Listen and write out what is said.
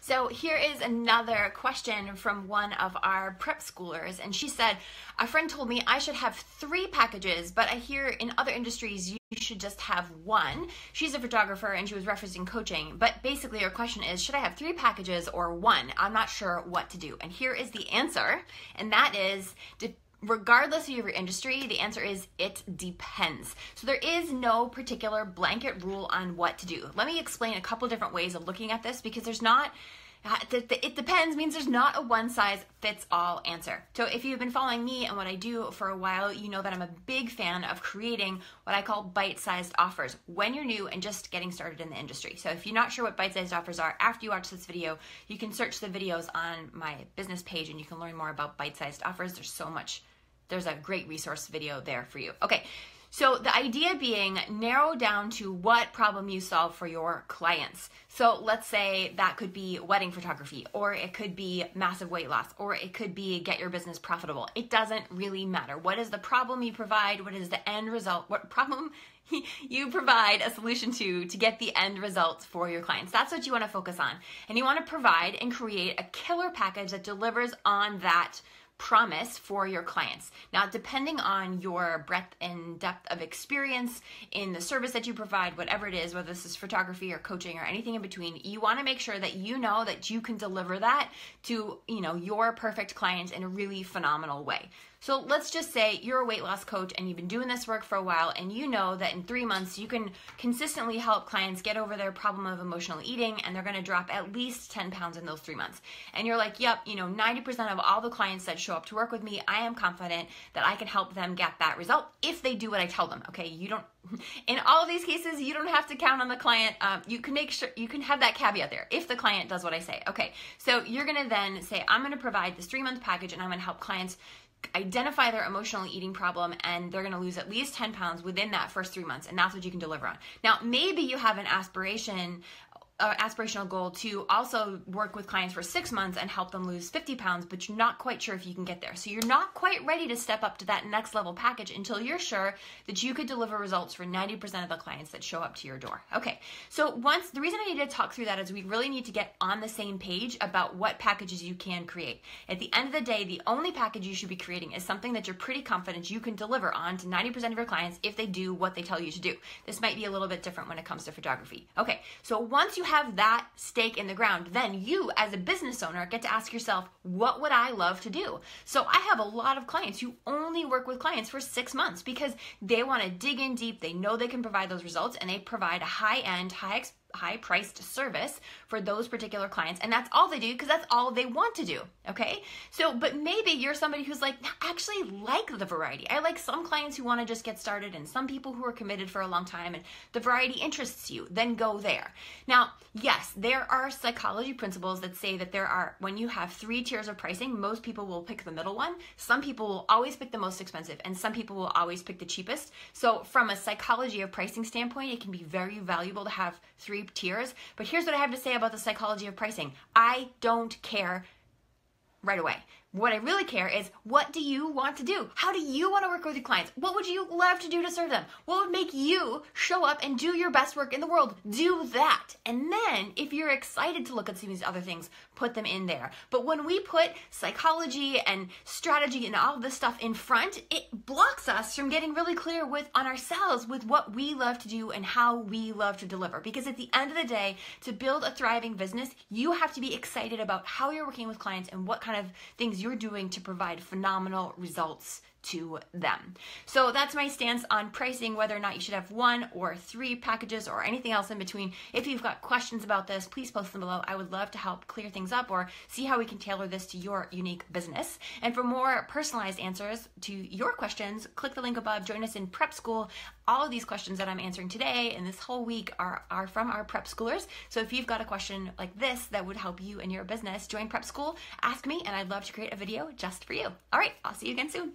So here is another question from one of our prep schoolers, and she said, a friend told me I should have 3 packages, but I hear in other industries you should just have 1. She's a photographer and she was referencing coaching, but basically her question is, should I have 3 packages or 1? I'm not sure what to do. And here is the answer, and that is, regardless of your industry, the answer is it depends. So there is no particular blanket rule on what to do. Let me explain a couple different ways of looking at this, because there's not, it depends means there's not a one-size-fits-all answer. So if you've been following me and what I do for a while, you know that I'm a big fan of creating what I call bite-sized offers when you're new and just getting started in the industry. So if you're not sure what bite-sized offers are, after you watch this video, you can search the videos on my business page and you can learn more about bite-sized offers. There's a great resource video there for you. Okay, so the idea being narrow down to what problem you solve for your clients. So let's say that could be wedding photography, or it could be massive weight loss, or it could be get your business profitable. It doesn't really matter. What is the problem you provide? What is the end result? What problem you provide a solution to get the end results for your clients? That's what you want to focus on. And you want to provide and create a killer package that delivers on that promise for your clients. Now, depending on your breadth and depth of experience in the service that you provide, whatever it is, whether this is photography or coaching or anything in between, you want to make sure that you know that you can deliver that to, your perfect client in a really phenomenal way. So let's just say you're a weight loss coach and you've been doing this work for a while, and you know that in 3 months you can consistently help clients get over their problem of emotional eating, and they're going to drop at least 10 pounds in those 3 months. And you're like, yep, 90% of all the clients that show up to work with me, I am confident that I can help them get that result if they do what I tell them. Okay, in all of these cases, you don't have to count on the client. You can make sure, you can have that caveat there, if the client does what I say. Okay, so you're going to then say, I'm going to provide this 3-month package and I'm going to help clients identify their emotional eating problem, and they're going to lose at least 10 pounds within that first 3 months, and that's what you can deliver on. Now, maybe you have an aspirational goal to also work with clients for 6 months and help them lose 50 pounds, but you're not quite sure if you can get there. So you're not quite ready to step up to that next level package until you're sure that you could deliver results for 90% of the clients that show up to your door. Okay, so the reason I need to talk through that is we really need to get on the same page about what packages you can create. At the end of the day, the only package you should be creating is something that you're pretty confident you can deliver on to 90% of your clients if they do what they tell you to do. This might be a little bit different when it comes to photography. Okay, so once you have that stake in the ground, then you as a business owner get to ask yourself, what would I love to do? So I have a lot of clients who only work with clients for 6 months because they want to dig in deep. They know they can provide those results, and they provide a high-end, high-priced service for those particular clients, and that's all they do because that's all they want to do. Okay, so but maybe you're somebody who's like, I actually like the variety. I like some clients who want to just get started and some people who are committed for a long time, and the variety interests you, then go there. Now, yes, there are psychology principles that say that when you have 3 tiers of pricing, most people will pick the middle one. Some people will always pick the most expensive, and some people will always pick the cheapest. So from a psychology of pricing standpoint, it can be very valuable to have 3 tiers. But here's what I have to say about the psychology of pricing. I don't care right away. What I really care is, what do you want to do? How do you want to work with your clients? What would you love to do to serve them? What would make you show up and do your best work in the world? Do that. And then if you're excited to look at some of these other things, put them in there. But when we put psychology and strategy and all of this stuff in front, it blocks us from getting really clear on ourselves with what we love to do and how we love to deliver. Because at the end of the day, to build a thriving business, you have to be excited about how you're working with clients and what kind of things you're doing to provide phenomenal results to them. So that's my stance on pricing, whether or not you should have 1 or 3 packages or anything else in between. If you've got questions about this, please post them below. I would love to help clear things up or see how we can tailor this to your unique business. And for more personalized answers to your questions, click the link above. Join us in Prep School. All of these questions that I'm answering today and this whole week are from our prep schoolers. So if you've got a question like this that would help you in your business, join Prep School, ask me, and I'd love to create a video just for you. All right, I'll see you again soon.